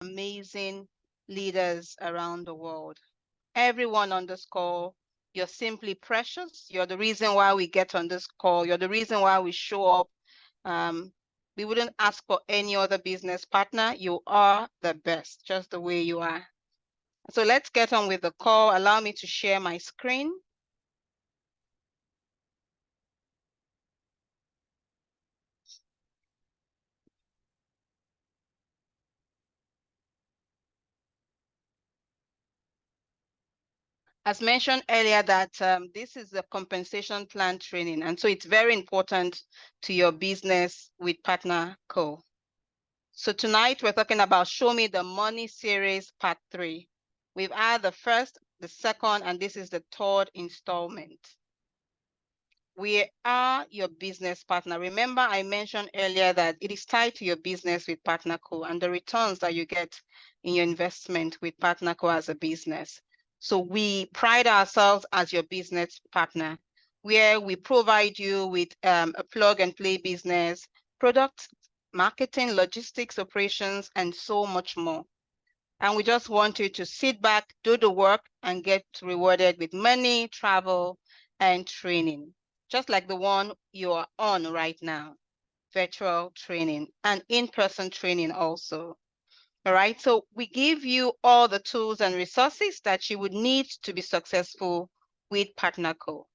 amazing leaders around the world. Everyone on this call, you're simply precious. You're the reason why we get on this call. You're the reason why we show up. Um, we wouldn't ask for any other business partner. You are the best, just the way you are. So let's get on with the call. Allow me to share my screen. As mentioned earlier, that this is a compensation plan training, and so it's very important to your business with Partner Co. So tonight we're talking about Show Me the Money series part 3. We've had the first, the second, and this is the third installment. We are your business partner. Remember, I mentioned earlier that it is tied to your business with Partner Co and the returns that you get in your investment with Partner Co as a business. So we pride ourselves as your business partner, where we provide you with a plug and play business, product, marketing, logistics, operations, and so much more. And we just want you to sit back, do the work, and get rewarded with money, travel, and training, just like the one you are on right now, virtual training and in-person training also. All right, so we give you all the tools and resources that you would need to be successful with Partner Co.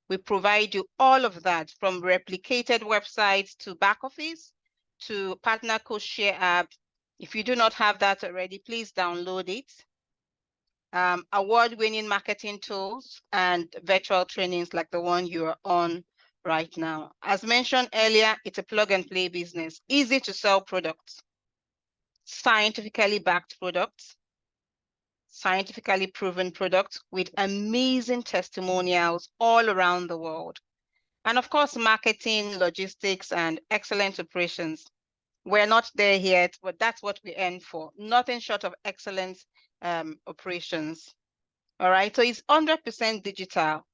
We provide you all of that, from replicated websites to back office to Partner Co Share app. If you do not have that already, please download it. Award-winning marketing tools and virtual trainings like the one you are on right now. As mentioned earlier, it's a plug-and-play business, easy to sell products, scientifically backed products, scientifically proven products with amazing testimonials all around the world. And of course, marketing, logistics, and excellent operations. We're not there yet, but that's what we aim for. Nothing short of excellent operations. All right, so it's 100% digital.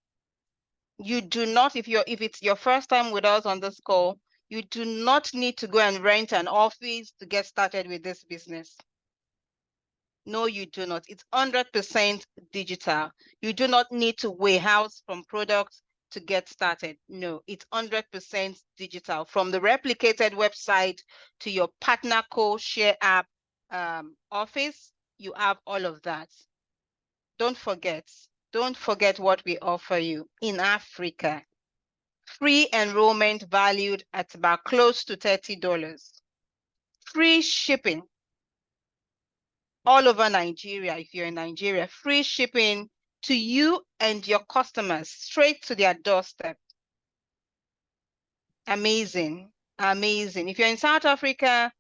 You do not, if it's your first time with us on this call, you do not need to go and rent an office to get started with this business. No, you do not. It's 100% digital. You do not need to warehouse from products to get started. No, it's 100% digital. From the replicated website to your Partner Co Share app office, you have all of that. Don't forget what we offer you in Africa. Free enrollment valued at about close to $30. Free shipping all over Nigeria. If you're in Nigeria, free shipping to you and your customers straight to their doorstep. Amazing, amazing. If you're in South Africa,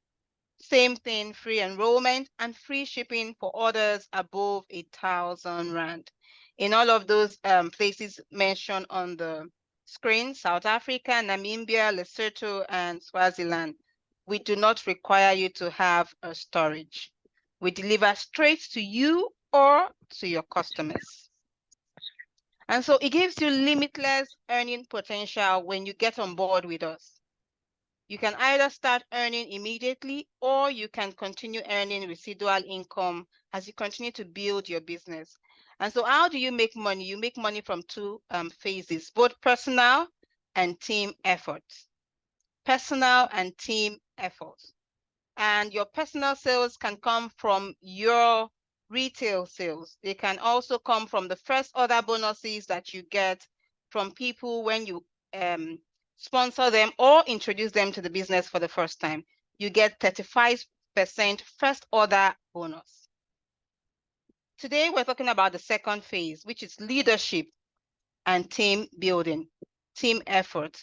same thing, free enrollment and free shipping for orders above 1,000 Rand. In all of those places mentioned on the screen, South Africa, Namibia, Lesotho, and Swaziland, we do not require you to have a storage. We deliver straight to you or to your customers. And so it gives you limitless earning potential when you get on board with us. You can either start earning immediately or you can continue earning residual income as you continue to build your business. And so how do you make money? You make money from two phases, both personal and team efforts. Personal and team efforts. And your personal sales can come from your retail sales. They can also come from the first order bonuses that you get from people when you sponsor them or introduce them to the business for the first time. You get 35% first order bonus. Today, we're talking about the second phase, which is leadership and team building, team effort.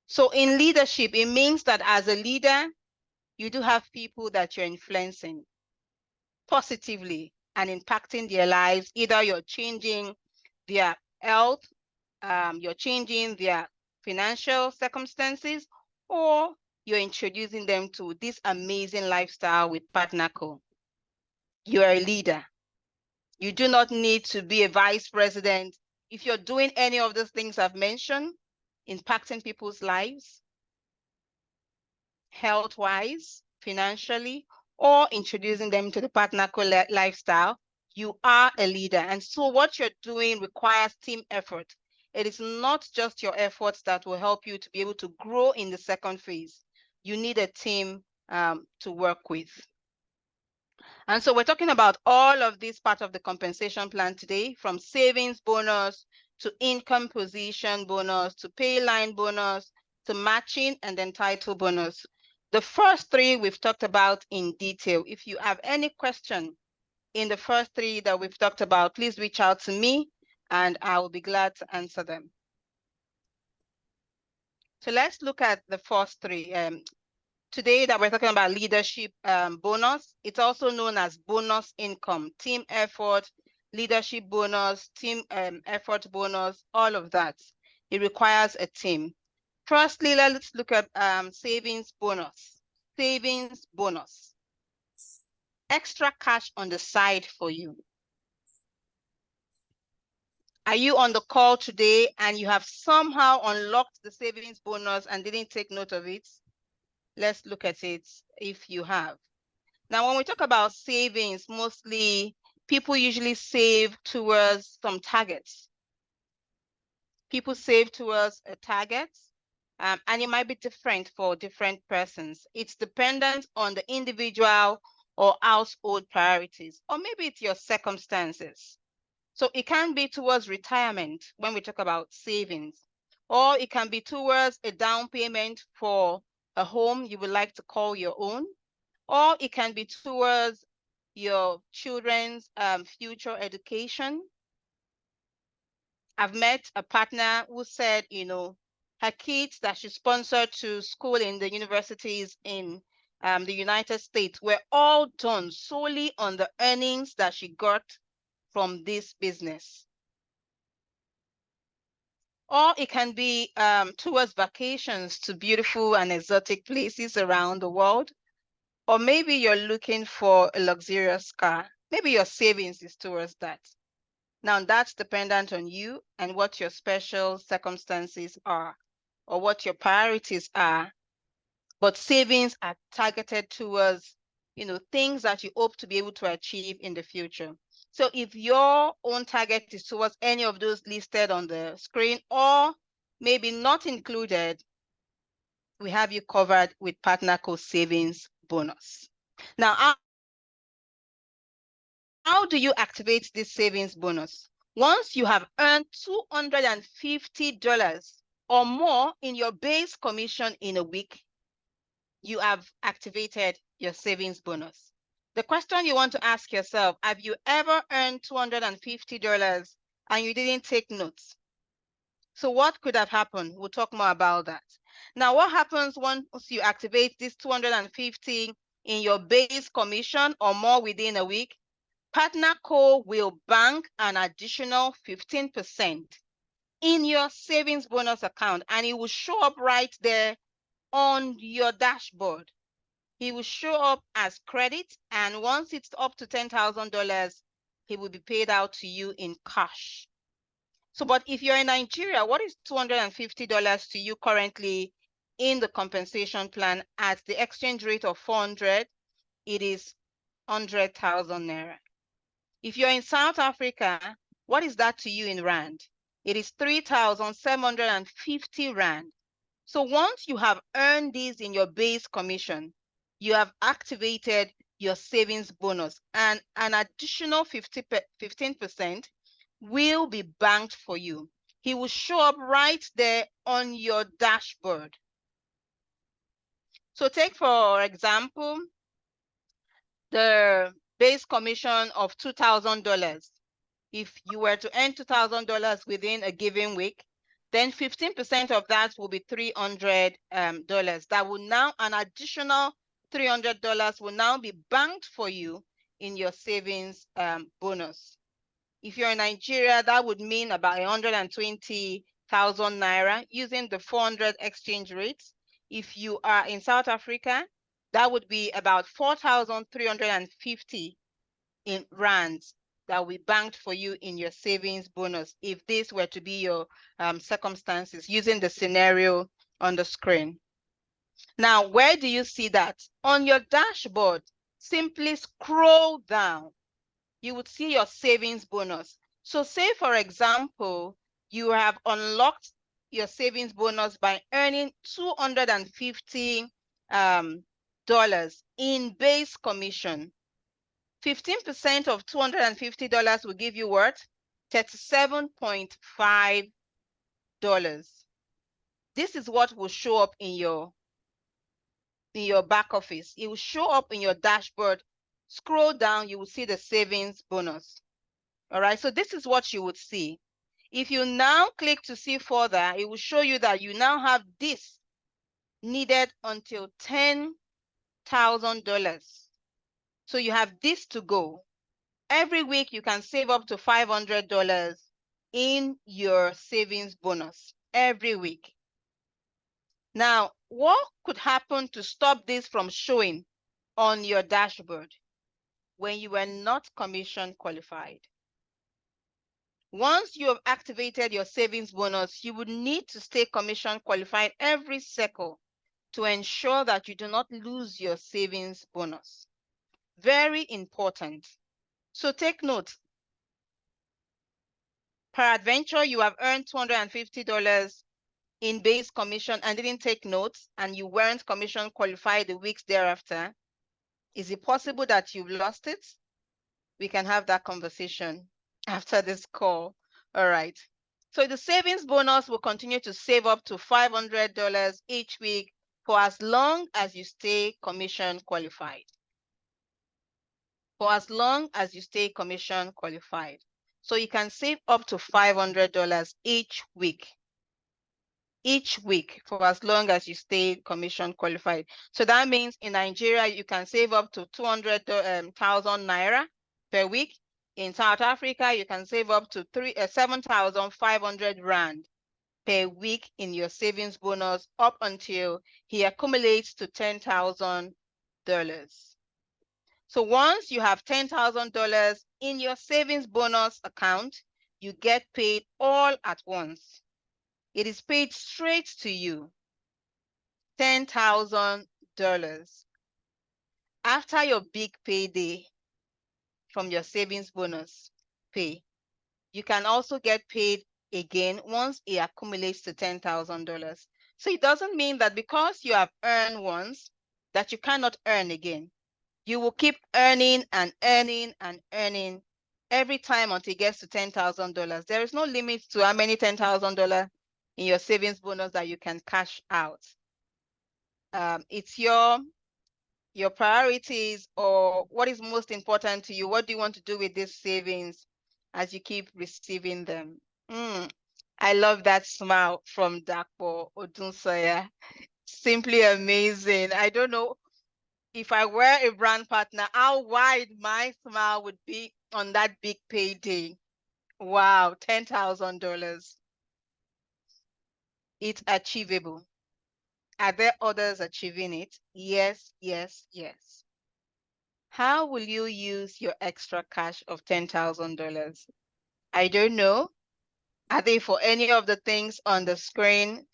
So in leadership, it means that as a leader, you do have people that you're influencing positively and impacting their lives. Either you're changing their health, you're changing their financial circumstances, or you're introducing them to this amazing lifestyle with Partner Co. You're a leader. You do not need to be a vice president. If you're doing any of those things I've mentioned, impacting people's lives, health-wise, financially, or introducing them to the PartnerCo lifestyle, you are a leader. And so what you're doing requires team effort. It is not just your efforts that will help you to be able to grow in the second phase. You need a team to work with. And so we're talking about all of this part of the compensation plan today, from savings bonus to income position bonus to pay line bonus to matching and then title bonus. The first three we've talked about in detail. If you have any question in the first three that we've talked about, please reach out to me and I will be glad to answer them. So let's look at the first three. Today that we're talking about leadership bonus, it's also known as bonus income, team effort, leadership bonus, team effort bonus, all of that. It requires a team. Firstly, let's look at savings bonus. Savings bonus. Extra cash on the side for you. Are you on the call today and you have somehow unlocked the savings bonus and didn't take note of it? Let's look at it if you have. Now, when we talk about savings, mostly people usually save towards some targets. People save towards a target, and it might be different for different persons. It's dependent on the individual or household priorities, or maybe it's your circumstances. So it can be towards retirement when we talk about savings, or it can be towards a down payment for a home you would like to call your own, or it can be towards your children's future education. I've met a partner who said, her kids that she sponsored to school in the universities in the United States were all done solely on the earnings that she got from this business. Or it can be towards vacations to beautiful and exotic places around the world. Or maybe you're looking for a luxurious car. Maybe your savings is towards that. Now that's dependent on you and what your special circumstances are or what your priorities are. But savings are targeted towards, things that you hope to be able to achieve in the future. So if your own target is towards any of those listed on the screen or maybe not included, we have you covered with PartnerCo savings bonus. Now, how do you activate this savings bonus? Once you have earned $250 or more in your base commission in a week, you have activated your savings bonus. The question you want to ask yourself, have you ever earned $250 and you didn't take notes? So what could have happened? We'll talk more about that. Now, what happens once you activate this $250 in your base commission or more within a week? PartnerCo will bank an additional 15% in your savings bonus account, and it will show up right there on your dashboard. It will show up as credit, and once it's up to $10,000, it will be paid out to you in cash. So, but if you're in Nigeria, what is $250 to you currently in the compensation plan at the exchange rate of 400? It is 100,000 Naira. If you're in South Africa, what is that to you in Rand? It is 3,750 Rand. So once you have earned this in your base commission, you have activated your savings bonus, and an additional 15% will be banked for you. It will show up right there on your dashboard. So take, for example, the base commission of $2,000. If you were to earn $2,000 within a given week, then 15% of that will be $300. That will now, an additional $300 will now be banked for you in your savings bonus. If you're in Nigeria, that would mean about 120,000 Naira using the 400 exchange rates. If you are in South Africa, that would be about 4,350 in rands that we banked for you in your savings bonus if this were to be your circumstances using the scenario on the screen. Now, where do you see that? On your dashboard, simply scroll down. You would see your savings bonus. So say, for example, you have unlocked your savings bonus by earning $250 in base commission. 15% of $250 will give you what? $37.5. This is what will show up in your back office. It will show up in your dashboard. Scroll down, you will see the savings bonus. All right, so this is what you would see. If you now click to see further, it will show you that you now have this needed until $10,000. So you have this to go. Every week you can save up to $500 in your savings bonus every week. Now, what could happen to stop this from showing on your dashboard when you were not commission qualified? Once you have activated your savings bonus, you would need to stay commission qualified every cycle to ensure that you do not lose your savings bonus. Very important. So take note. Peradventure, you have earned $250 in base commission and didn't take notes, and you weren't commission qualified the weeks thereafter. Is it possible that you've lost it? We can have that conversation after this call. All right. So the savings bonus will continue to save up to $500 each week for as long as you stay commission qualified. For as long as you stay commission qualified. So you can save up to $500 each week. Each week for as long as you stay commission qualified. So that means in Nigeria, you can save up to 200,000 naira per week. In South Africa, you can save up to 7,500 rand per week in your savings bonus up until he accumulates to $10,000. So once you have $10,000 in your savings bonus account, you get paid all at once. It is paid straight to you, $10,000. After your big payday from your savings bonus pay, you can also get paid again once it accumulates to $10,000. So it doesn't mean that because you have earned once that you cannot earn again. You will keep earning and earning and earning every time until it gets to $10,000. There is no limit to how many $10,000 in your savings bonus that you can cash out. It's your priorities, or what is most important to you. What do you want to do with these savings as you keep receiving them? I love that smile from Dapo Odunsoya. Simply amazing. I don't know if I were a brand partner, how wide my smile would be on that big payday. Wow, $10,000. It's achievable. Are there others achieving it? Yes, yes, yes. How will you use your extra cash of $10,000? I don't know. Are they for any of the things on the screen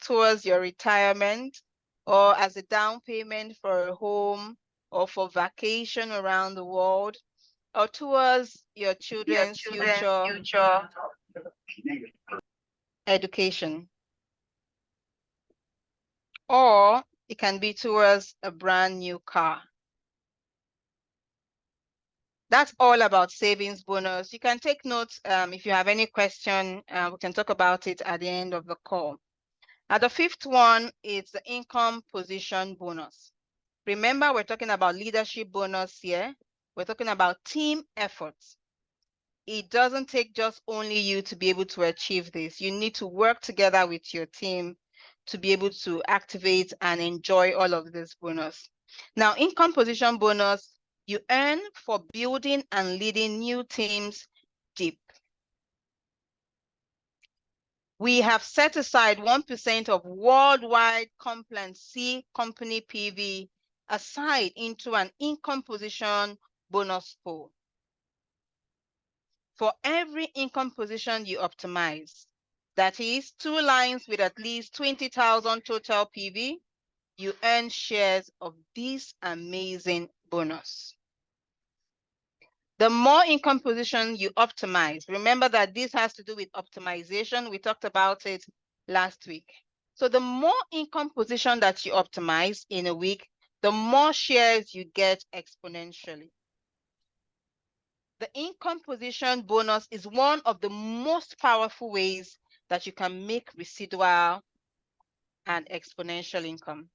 towards your retirement, or as a down payment for a home, or for vacation around the world, or towards your children's future education? Or it can be towards a brand new car. That's all about savings bonus. You can take notes if you have any question. We can talk about it at the end of the call. Now, the fifth one is the income position bonus. Remember, we're talking about leadership bonus here. We're talking about team efforts. It doesn't take just only you to be able to achieve this. You need to work together with your team to be able to activate and enjoy all of this bonus. Now, income position bonus, you earn for building and leading new teams deep. We have set aside 1% of worldwide compliance company PV aside into an income position bonus pool. For every income position you optimize, that is 2 lines with at least 20,000 total PV, you earn shares of this amazing bonus. The more income position you optimize, remember that this has to do with optimization. We talked about it last week. So the more income position that you optimize in a week, the more shares you get exponentially. The income position bonus is one of the most powerful ways that you can make residual and exponential income.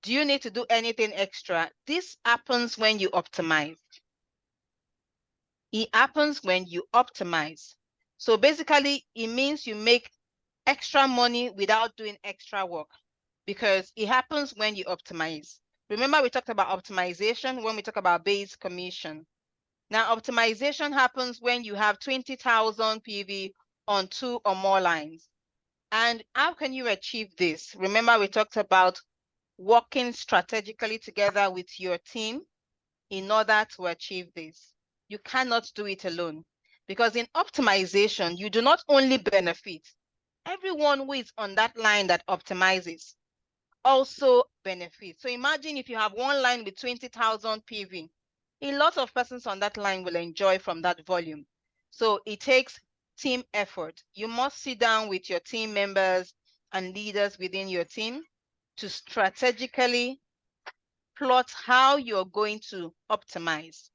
Do you need to do anything extra? This happens when you optimize. It happens when you optimize. So basically, it means you make extra money without doing extra work because it happens when you optimize. Remember, we talked about optimization when we talk about base commission. Now, optimization happens when you have 20,000 PV on 2 or more lines. And how can you achieve this? Remember, we talked about working strategically together with your team in order to achieve this. You cannot do it alone because in optimization, you do not only benefit, everyone who is on that line that optimizes also benefits. So imagine if you have one line with 20,000 PV, a lot of persons on that line will enjoy from that volume. So it takes team effort. You must sit down with your team members and leaders within your team to strategically plot how you're going to optimize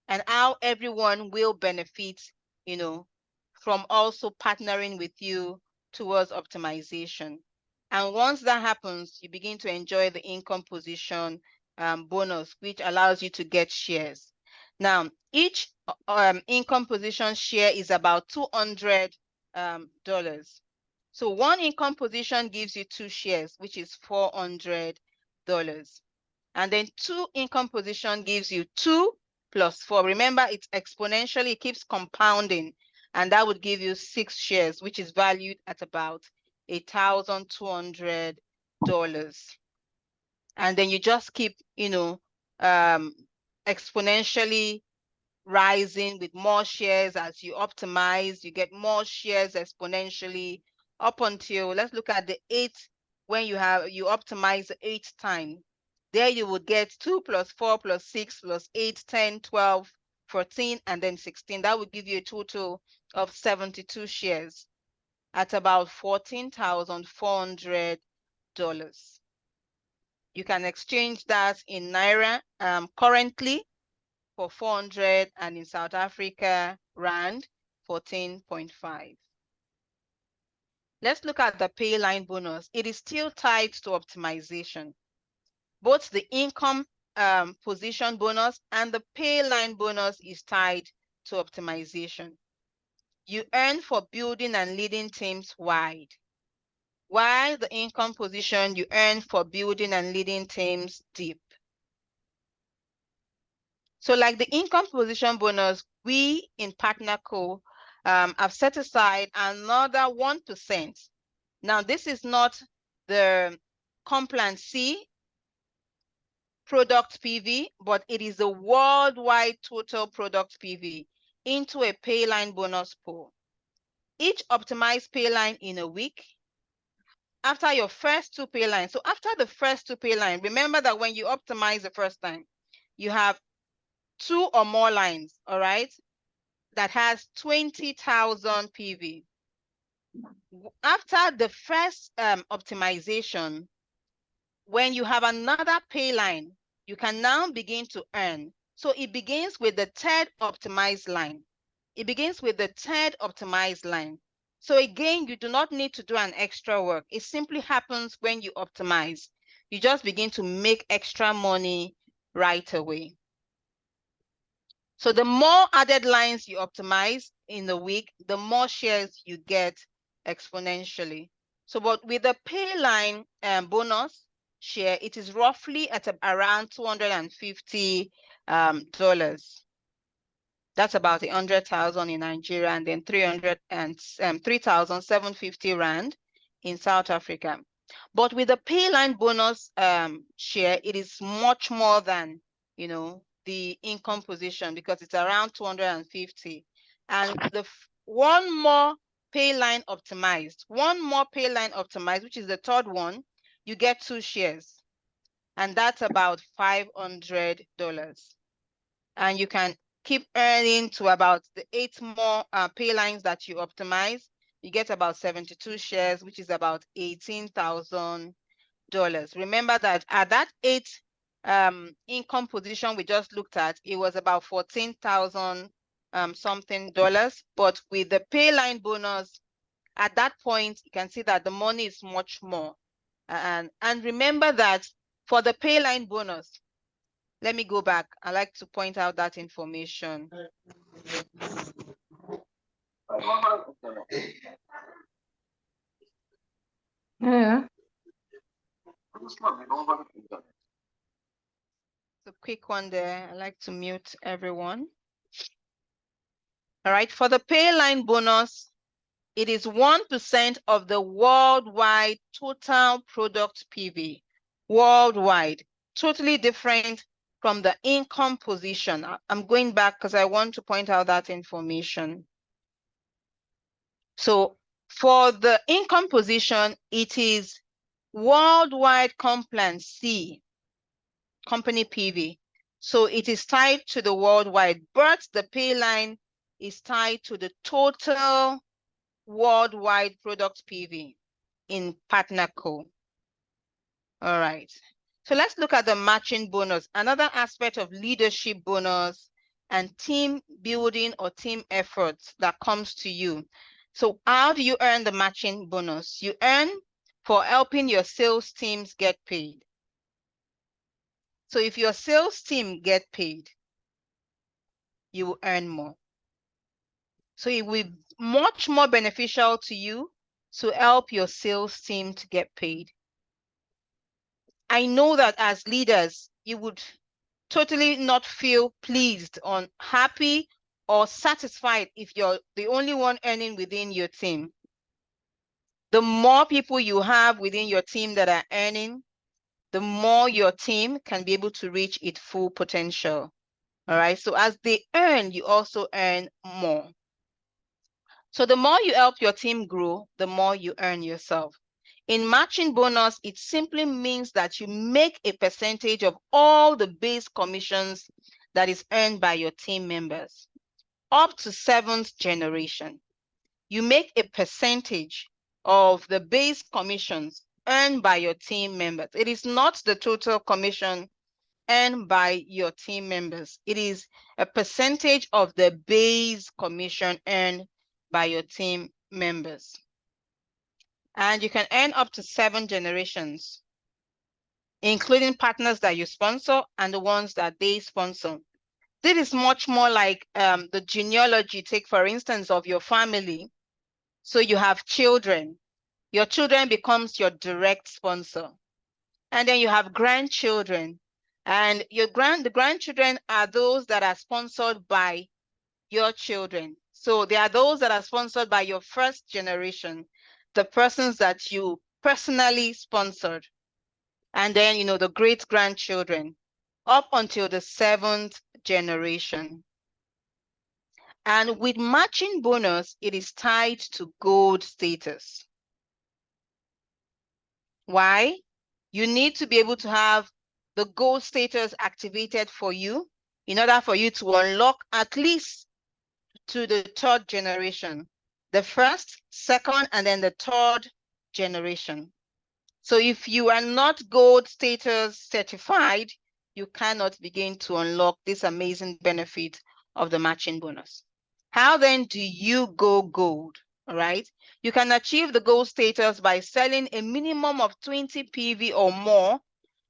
and how everyone will benefit, from also partnering with you towards optimization. And once that happens, you begin to enjoy the income position bonus, which allows you to get shares. Now, each income position share is about $200. So one income position gives you 2 shares, which is $400. And then 2 income position gives you 2 plus 4. Remember, it's exponentially, it keeps compounding. And that would give you 6 shares, which is valued at about $1,200. And then you just keep, exponentially rising with more shares as you optimize. You get more shares exponentially up until, let's look at the 8th, when you optimize the 8th time. There you would get 2 plus 4 plus 6 plus 8, 10, 12, 14, and then 16. That would give you a total of 72 shares at about $14,400. You can exchange that in Naira currently for 400 and in South Africa, Rand 14.5. Let's look at the pay line bonus. It is still tied to optimization. Both the income position bonus and the pay line bonus is tied to optimization. You earn for building and leading teams wide. While the income position, you earn for building and leading teams deep. So like the income position bonus, we in PartnerCo have set aside another 1%. Now, this is not the Complan C product PV, but it is the worldwide total product PV into a pay line bonus pool. Each optimized pay line in a week, after your first 2 pay lines. So after the first 2 pay line, remember that when you optimize the first time, you have 2 or more lines, all right, that has 20,000 PV. After the first optimization, when you have another pay line, you can now begin to earn. So it begins with the 3rd optimized line. It begins with the 3rd optimized line. So again, you do not need to do an extra work. It simply happens when you optimize. You just begin to make extra money right away. So the more added lines you optimize in the week, the more shares you get exponentially. So but with the pay line bonus share, it is roughly at around $250. That's about 100,000 in Nigeria, and then 3,750 Rand in South Africa. But with the pay line bonus share, it is much more than, the income position, because it's around 250. And one more pay line optimized, which is the 3rd one, you get 2 shares. and that's about $500. And you can keep earning to about the 8 more pay lines that you optimize. You get about 72 shares, which is about $18,000. Remember that at that 8 income position we just looked at, it was about 14,000 something dollars. But with the pay line bonus, at that point, you can see that the money is much more. And remember that for the pay line bonus, let me go back. I like to point out that information. Yeah. The quick one there. I like to mute everyone. All right, for the pay line bonus, it is 1% of the worldwide total product PV. Worldwide, totally different from the income position. I'm going back because I want to point out that information. So for the income position, it is worldwide compliance C, company PV. So it is tied to the worldwide, but the pay line is tied to the total worldwide product PV in partner co. All right. So let's look at the matching bonus, another aspect of leadership bonus and team building or team efforts that comes to you. So how do you earn the matching bonus? You earn for helping your sales teams get paid. So if your sales team get paid, you will earn more. So it will be much more beneficial to you to help your sales team to get paid. I know that as leaders, you would totally not feel pleased or happy or satisfied if you're the only one earning within your team. The more people you have within your team that are earning, the more your team can be able to reach its full potential. All right. So as they earn, you also earn more. So the more you help your team grow, the more you earn yourself. In matching bonus, it simply means that you make a percentage of all the base commissions that is earned by your team members, up to 7th generation. You make a percentage of the base commissions earned by your team members. It is not the total commission earned by your team members. It is a percentage of the base commission earned by your team members. And you can earn up to 7 generations, including partners that you sponsor and the ones that they sponsor. This is much more like the genealogy, take for instance, of your family. So you have children. Your children becomes your direct sponsor. And then you have grandchildren. And the grandchildren are those that are sponsored by your children. So they are those that are sponsored by your first generation, the persons that you personally sponsored. And then, the great-grandchildren up until the 7th generation. And with matching bonus, it is tied to gold status. Why? You need to be able to have the gold status activated for you in order for you to unlock at least to the 3rd generation, the 1st, 2nd, and then the 3rd generation. So if you are not gold status certified, you cannot begin to unlock this amazing benefit of the matching bonus. How then do you go gold? All right. You can achieve the gold status by selling a minimum of 20 PV or more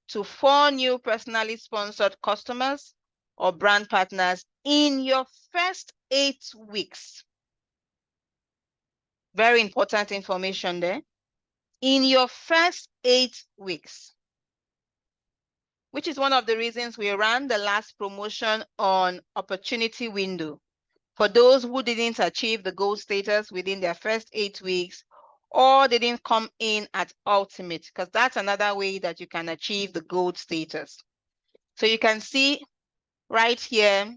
to 4 new personally sponsored customers or brand partners in your first 8 weeks. Very important information there. In your first 8 weeks, which is one of the reasons we ran the last promotion on opportunity window for those who didn't achieve the gold status within their first 8 weeks or they didn't come in at ultimate, because that's another way that you can achieve the gold status. So you can see right here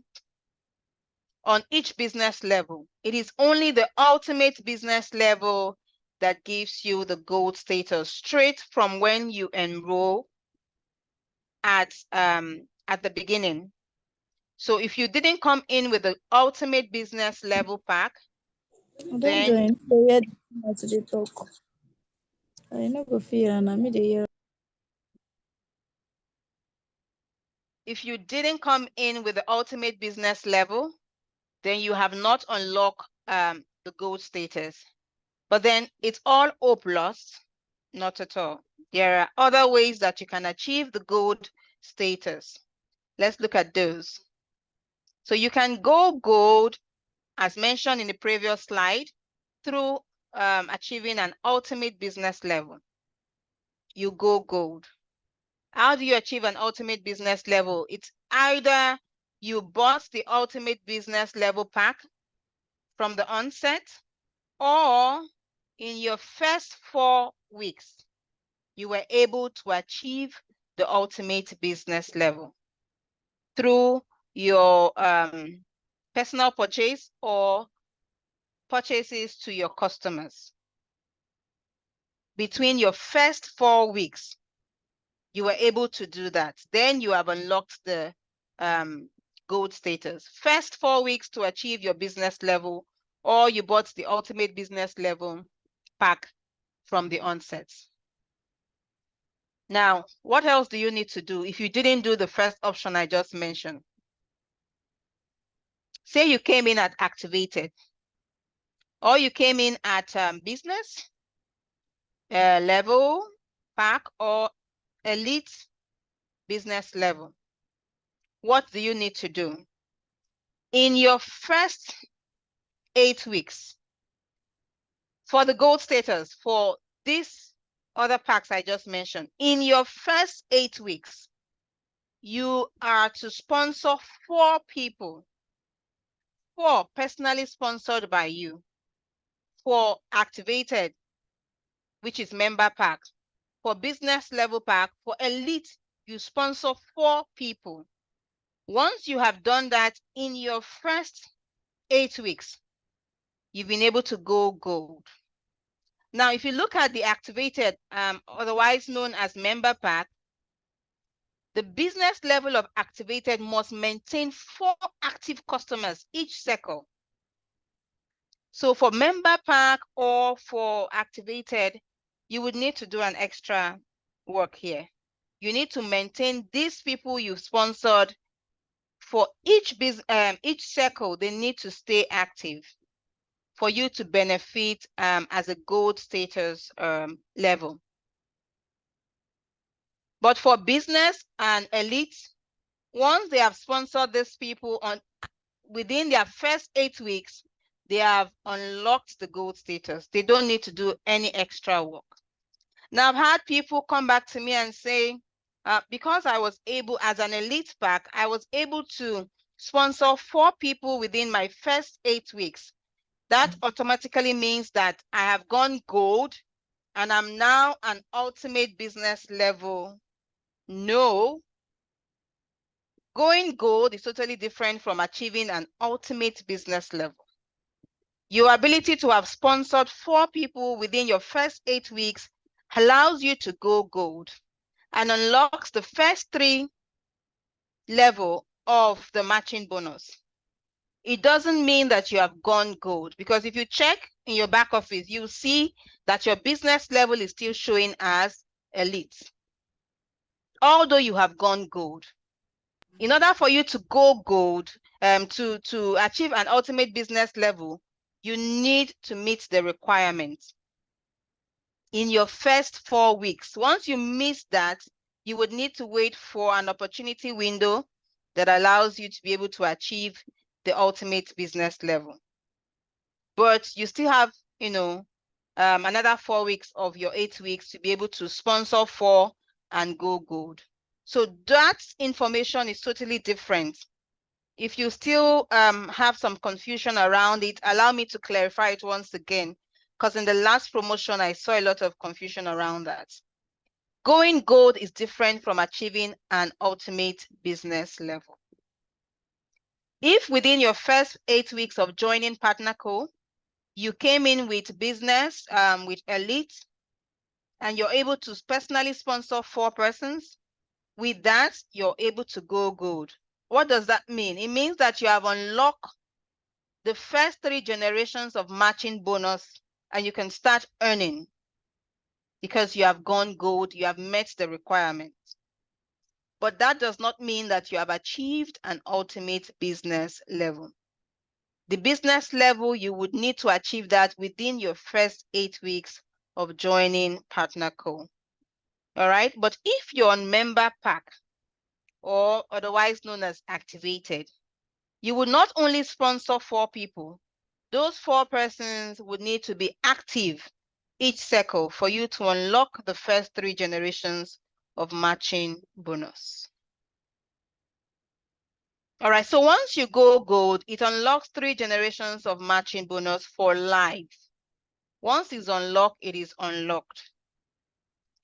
on each business level, it is only the ultimate business level that gives you the gold status straight from when you enroll at the beginning. So if you didn't come in with the ultimate business level pack, Don't join. They talk. I no go fear and I me dey hear. if you didn't come in with the ultimate business level, then you have not unlocked the gold status. But then it's all hope lost? Not at all. There are other ways that you can achieve the gold status. Let's look at those. So you can go gold, as mentioned in the previous slide, through achieving an ultimate business level. You go gold. How do you achieve an ultimate business level? It's either you bought the ultimate business level pack from the onset, or in your first 4 weeks, you were able to achieve the ultimate business level through your personal purchase or purchases to your customers. Between your first 4 weeks, you were able to do that. Then you have unlocked the gold status. First 4 weeks to achieve your business level, or you bought the ultimate business level pack from the onset. Now, what else do you need to do if you didn't do the first option I just mentioned? Say you came in at activated, or you came in at business level pack or elite business level. What do you need to do? In your first 8 weeks, for the gold status, for these other packs I just mentioned, in your first 8 weeks, you are to sponsor 4 people, 4 personally sponsored by you, for activated, which is member pack, for business level pack, for elite, you sponsor 4 people. Once you have done that in your first 8 weeks, you've been able to go gold. Now, if you look at the activated, otherwise known as member pack, the business level of activated must maintain 4 active customers each cycle. So for member pack or for activated, you would need to do an extra work here. You need to maintain these people you've sponsored for each cycle. They need to stay active for you to benefit as a gold status level. But for business and elite, once they have sponsored these people within their first 8 weeks, they have unlocked the gold status. They don't need to do any extra work. Now, I've had people come back to me and say, because I was able, as an elite pack, I was able to sponsor 4 people within my first 8 weeks. That automatically means that I have gone gold and I'm now an ultimate business level. No. Going gold is totally different from achieving an ultimate business level. Your ability to have sponsored 4 people within your first 8 weeks allows you to go gold and unlocks the first 3 level of the matching bonus. It doesn't mean that you have gone gold, because if you check in your back office, you'll see that your business level is still showing as elite, although you have gone gold. In order for you to go gold, to achieve an ultimate business level, you need to meet the requirements in your first 4 weeks. Once you miss that, you would need to wait for an opportunity window that allows you to be able to achieve the ultimate business level. But you still have, another 4 weeks of your 8 weeks to be able to sponsor 4 and go gold. So that information is totally different. If you still have some confusion around it, allow me to clarify it once again, because in the last promotion, I saw a lot of confusion around that. Going gold is different from achieving an ultimate business level. If within your first 8 weeks of joining PartnerCo, you came in with business, with elite, and you're able to personally sponsor 4 persons With that, you're able to go gold. What does that mean? It means that you have unlocked the first 3 generations of matching bonus and you can start earning because you have gone gold, you have met the requirements. But that does not mean that you have achieved an ultimate business level. The business level, you would need to achieve that within your first 8 weeks of joining PartnerCo. All right, but if you're on member pack, or otherwise known as activated, you would not only sponsor 4 people, those 4 persons would need to be active each cycle for you to unlock the first 3 generations of matching bonus. All right, so once you go gold, it unlocks 3 generations of matching bonus for life. Once it's unlocked, it is unlocked.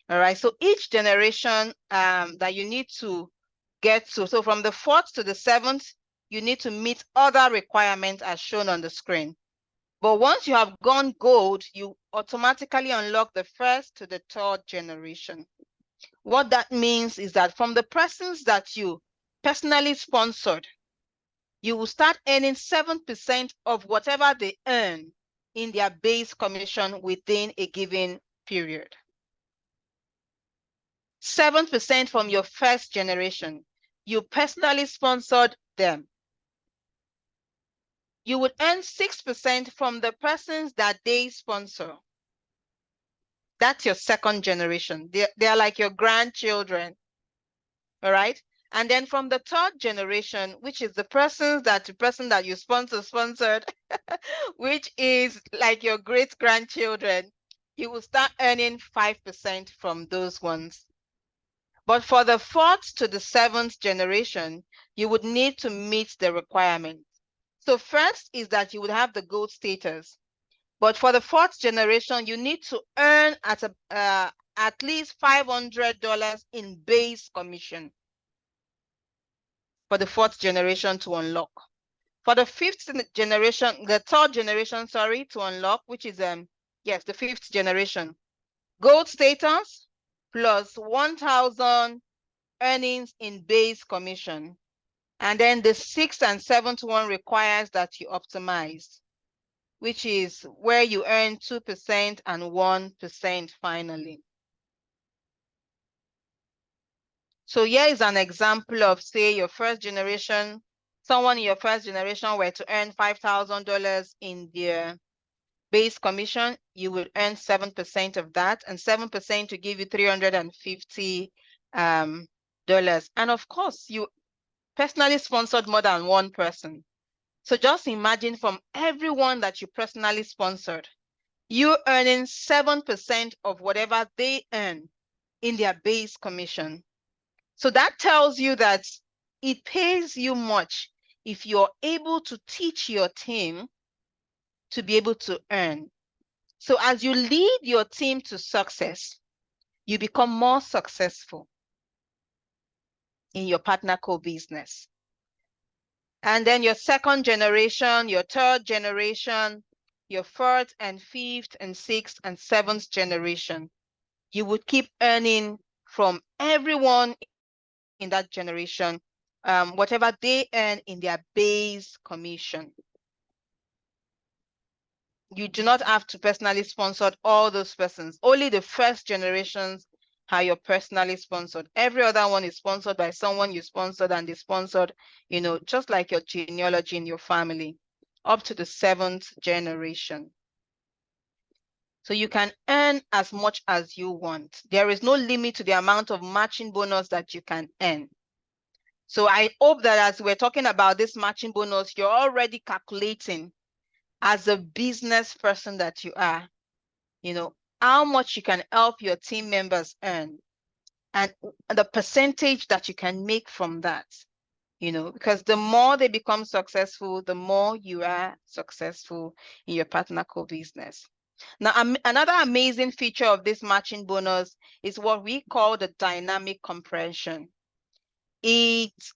All right, so each generation that you need to get to, so from the 4th to the 7th, you need to meet other requirements as shown on the screen. But once you have gone gold, you automatically unlock the 1st to the 3rd generation. What that means is that from the persons that you personally sponsored, you will start earning 7% of whatever they earn in their base commission within a given period. 7% from your first generation. You personally sponsored them. You would earn 6% from the persons that they sponsor. That's your second generation. They're like your grandchildren. All right. And then from the 3rd generation, which is the person that you sponsored, which is like your great grandchildren, you will start earning 5% from those ones. But for the 4th to the 7th generation, you would need to meet the requirements. So first is that you would have the gold status. But for the 4th generation, you need to earn at least $500 in base commission for the 4th generation to unlock. For the 5th generation, the 3rd generation, sorry, to unlock, which is the 5th generation, gold status plus 1,000 earnings in base commission. And then the 6th and 7th one requires that you optimize, which is where you earn 2% and 1% finally. So here is an example of, say, your first generation, someone in your first generation were to earn $5,000 in their base commission, you will earn 7% of that, and 7% to give you $350. And of course, you personally sponsored more than one person. So just imagine from everyone that you personally sponsored, you earning 7% of whatever they earn in their base commission. So that tells you that it pays you much if you're able to teach your team to be able to earn. So as you lead your team to success, you become more successful in your PartnerCo business. And then your 2nd generation, your 3rd generation, your 4th and 5th and 6th and 7th generation, you would keep earning from everyone in that generation, whatever they earn in their base commission. You do not have to personally sponsor all those persons. Only the 1st generations are your personally sponsored. Every other one is sponsored by someone you sponsored, and they sponsored, just like your genealogy in your family, up to the 7th generation. So you can earn as much as you want. There is no limit to the amount of matching bonus that you can earn. So I hope that as we're talking about this matching bonus, you're already calculating as a business person that you are, how much you can help your team members earn and the percentage that you can make from that, because the more they become successful, the more you are successful in your PartnerCo business. Now, another amazing feature of this matching bonus is what we call the dynamic compression. It's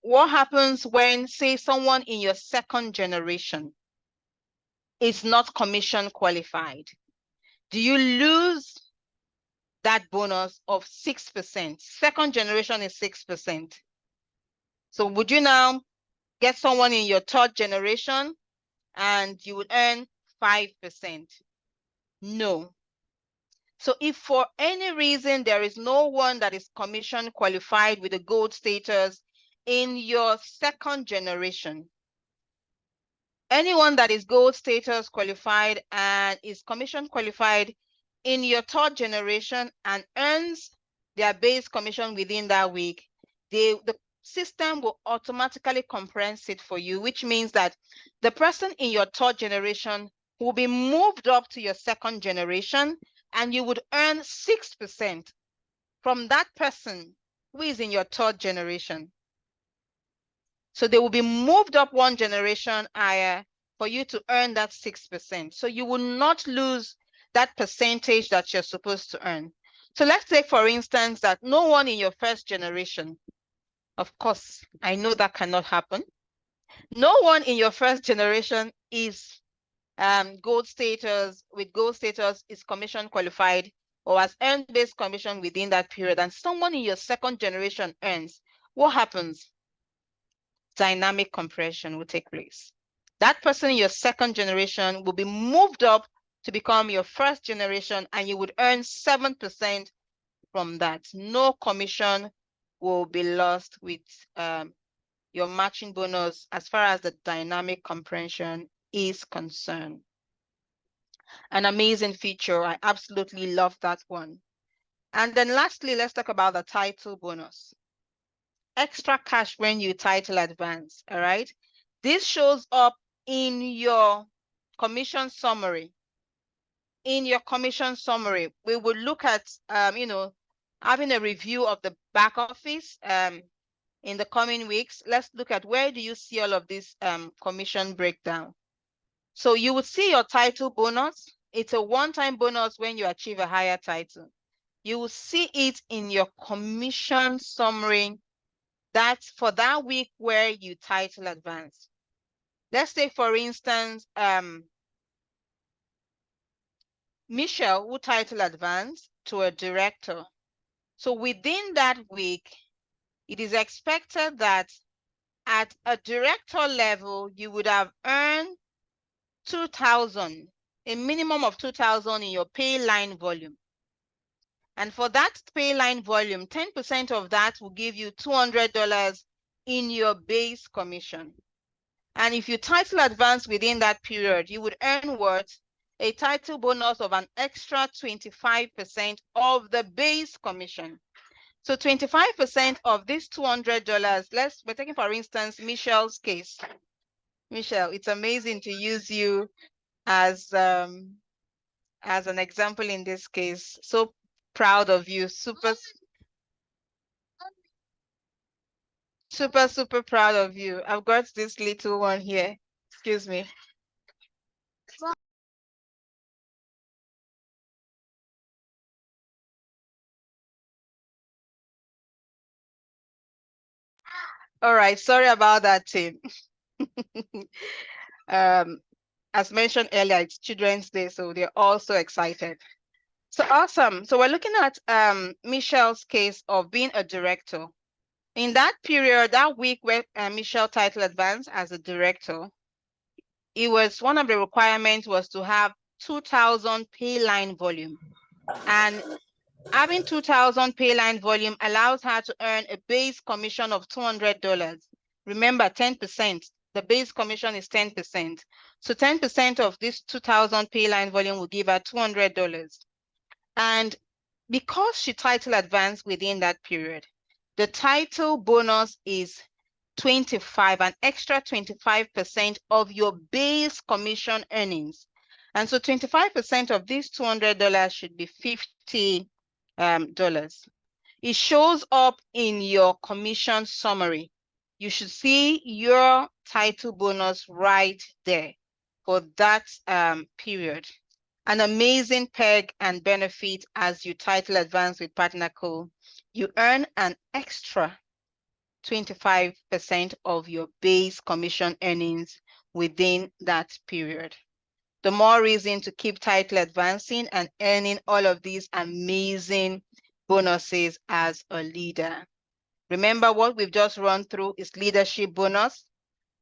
what happens when, say, someone in your 2nd generation is not commission qualified. Do you lose that bonus of 6%. Second generation is 6%. So would you now get someone in your third generation and you would earn 5%? No. So if for any reason there is no one that is commission qualified with a gold status in your second generation, anyone that is gold status qualified and is commission qualified in your third generation and earns their base commission within that week, the system will automatically compress it for you, which means that the person in your third generation will be moved up to your second generation, and you would earn 6% from that person who is in your third generation. So they will be moved up one generation higher for you to earn that 6%. So you will not lose that percentage that you're supposed to earn. So let's take, for instance, that no one in your first generation, of course, I know that cannot happen. No one in your first generation is gold status, with gold status is commission qualified or has earned base commission within that period, and someone in your second generation earns. What happens? Dynamic compression will take place. That person in your second generation will be moved up to become your first generation, and you would earn 7% from that. No commission will be lost with your matching bonus as far as the dynamic compression is concerned. An amazing feature. I absolutely love that one. And then lastly, let's talk about the title bonus. Extra cash when you title advance, all right? This shows up in your commission summary. In your commission summary, we will look at, having a review of the back office in the coming weeks. Let's look at where do you see all of this commission breakdown. So you will see your title bonus. It's a one-time bonus when you achieve a higher title. You will see it in your commission summary. That's for that week where you title advance. Let's say, for instance, Michelle, who title advance to a director. So within that week, it is expected that at a director level, you would have earned 2,000, a minimum of 2,000 in your pay line volume. And for that pay line volume, 10% of that will give you $200 in your base commission. And if you title advance within that period, you would earn what? A title bonus of an extra 25% of the base commission. So 25% of this $200, we're taking, for instance, Michelle's case. Michelle, it's amazing to use you as an example in this case. So proud of you. Super proud of you. I've got this little one here. Excuse me. All right, sorry about that, team. As mentioned earlier, it's Children's Day, so they're all so excited. So awesome. So we're looking at Michelle's case of being a director. In that period, that week where Michelle title advanced as a director, it was one of the requirements was to have 2,000 pay line volume. And having 2,000 pay line volume allows her to earn a base commission of $200. Remember, 10%. The base commission is 10%. So 10% of this 2,000 pay line volume will give her $200. And because she title advanced within that period, the title bonus is 25, an extra 25% of your base commission earnings. And so 25% of this $200 should be $50. It shows up in your commission summary. You should see your title bonus right there for that period. An amazing perk and benefit as you title advance with PartnerCo. You earn an extra 25% of your base commission earnings within that period. the more reason to keep tightly advancing and earning all of these amazing bonuses as a leader. Remember, what we've just run through is leadership bonus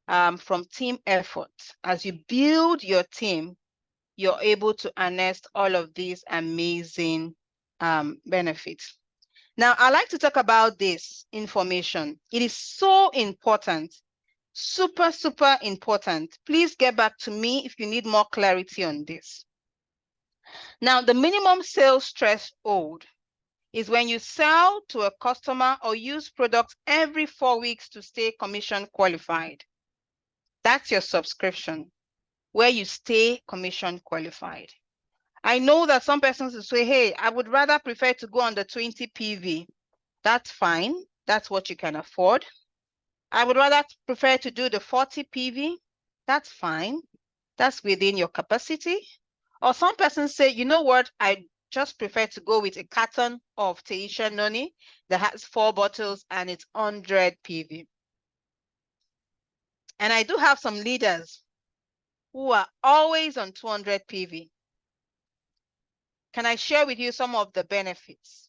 from team effort. As you build your team, you're able to harness all of these amazing benefits. Now, I like to talk about this information. It is so important, super, super important. Please get back to me if you need more clarity on this. Now, the minimum sales threshold is when you sell to a customer or use products every 4 weeks to stay commission qualified. That's your subscription, where you stay commission qualified. I know that some persons will say, hey, I would rather prefer to go on the 20 PV. That's fine. That's what you can afford. I would rather prefer to do the 40 PV. That's fine. That's within your capacity. Or some persons say, you know what, I just prefer to go with a carton of Teisha Noni that has 4 bottles and it's 100 PV. And I do have some leaders who are always on 200 PV. Can I share with you some of the benefits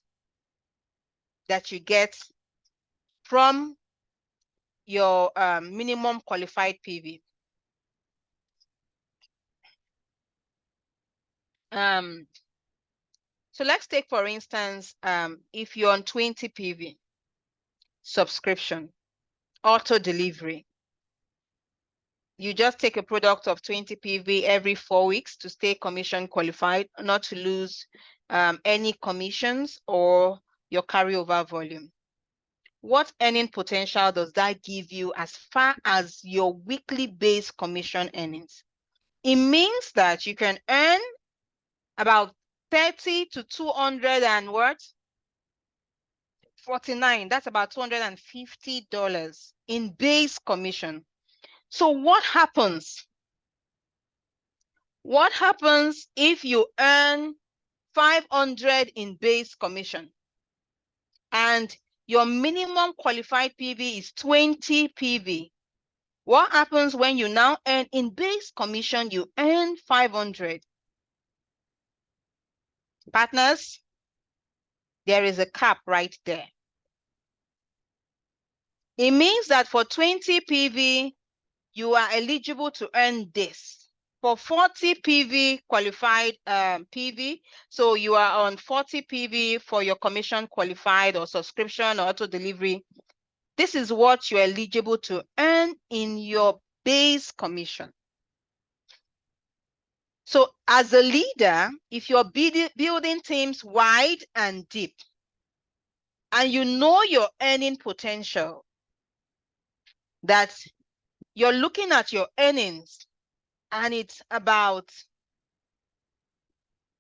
that you get from your minimum qualified PV? So let's take, for instance, if you're on 20 PV, subscription, auto delivery. You just take a product of 20 PV every 4 weeks to stay commission qualified, not to lose any commissions or your carryover volume. What earning potential does that give you as far as your weekly base commission earnings? It means that you can earn about 30 to 200 and what? 49, that's about $250 in base commission. So what happens? What happens if you earn 500 in base commission and your minimum qualified PV is 20 PV? What happens when you now earn in base commission, you earn 500? Partners, there is a cap right there. It means that for 20 PV, you are eligible to earn this. For 40 PV qualified PV, so you are on 40 PV for your commission qualified or subscription or auto delivery. This is what you're eligible to earn in your base commission. So as a leader, if you're building teams wide and deep, and you know your earning potential, that you're looking at your earnings and it's about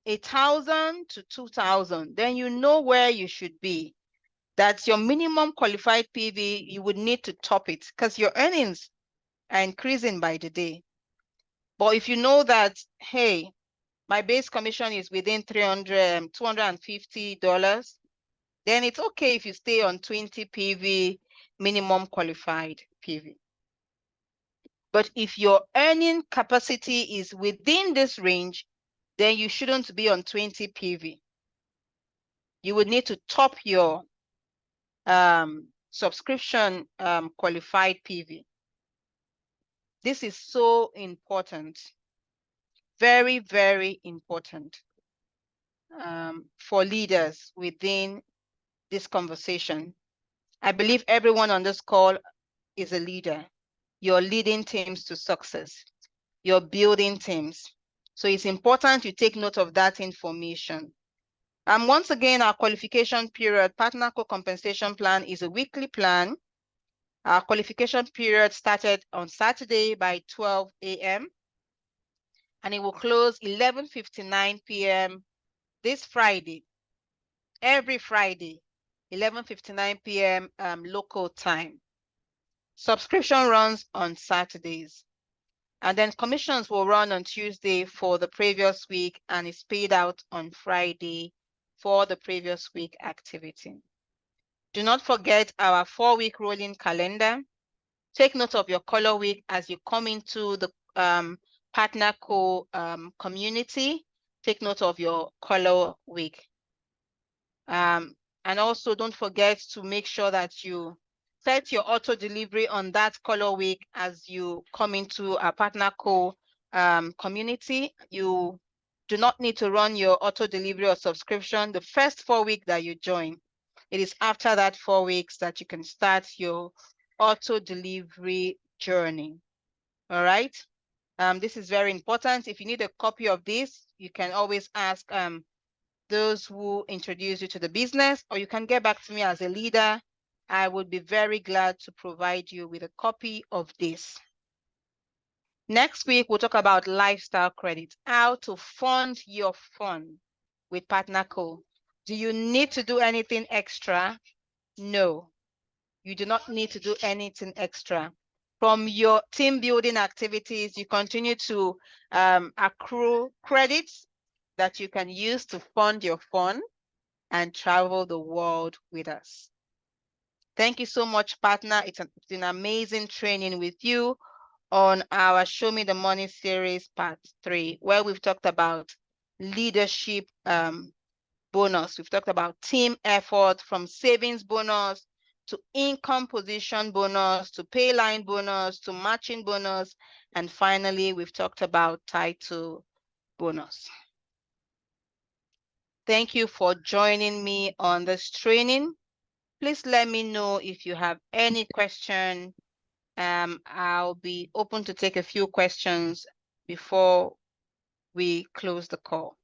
1,000 to 2,000, then you know where you should be. That's your minimum qualified PV. You would need to top it because your earnings are increasing by the day. But if you know that, hey, my base commission is within $250, then it's okay if you stay on 20 PV minimum qualified PV. But if your earning capacity is within this range, then you shouldn't be on 20 PV. You would need to top your subscription qualified PV. This is so important. Very, very important for leaders within this conversation. I believe everyone on this call is a leader. You're leading teams to success. You're building teams. So it's important you take note of that information. Once again, our qualification period, partner co-compensation plan, is a weekly plan. Our qualification period started on Saturday by 12 a.m. and it will close 11:59 p.m. this Friday. Every Friday, 11:59 p.m. Local time. Subscription runs on Saturdays. And then commissions will run on Tuesday for the previous week and is paid out on Friday for the previous week activity. Do not forget our 4-week rolling calendar. Take note of your color week as you come into the Partner Co community. Take note of your color week. And also don't forget to make sure that you set your auto delivery on that color week as you come into a Partner Co community. You do not need to run your auto delivery or subscription the first 4 weeks that you join. It is after that 4 weeks that you can start your auto delivery journey. All right. This is very important. If you need a copy of this, you can always ask those who introduce you to the business, or you can get back to me as a leader. I would be very glad to provide you with a copy of this. Next week, we'll talk about lifestyle credit, how to fund your fun with Partner Co. Do you need to do anything extra? No, you do not need to do anything extra. From your team building activities, you continue to accrue credits that you can use to fund your fun and travel the world with us. Thank you so much, partner. It's an amazing training with you on our Show Me the Money series, part 3, where we've talked about leadership bonus. We've talked about team effort, from savings bonus to income position bonus, to pay line bonus, to matching bonus. And finally, we've talked about title bonus. Thank you for joining me on this training. Please let me know if you have any question. I'll be open to take a few questions before we close the call.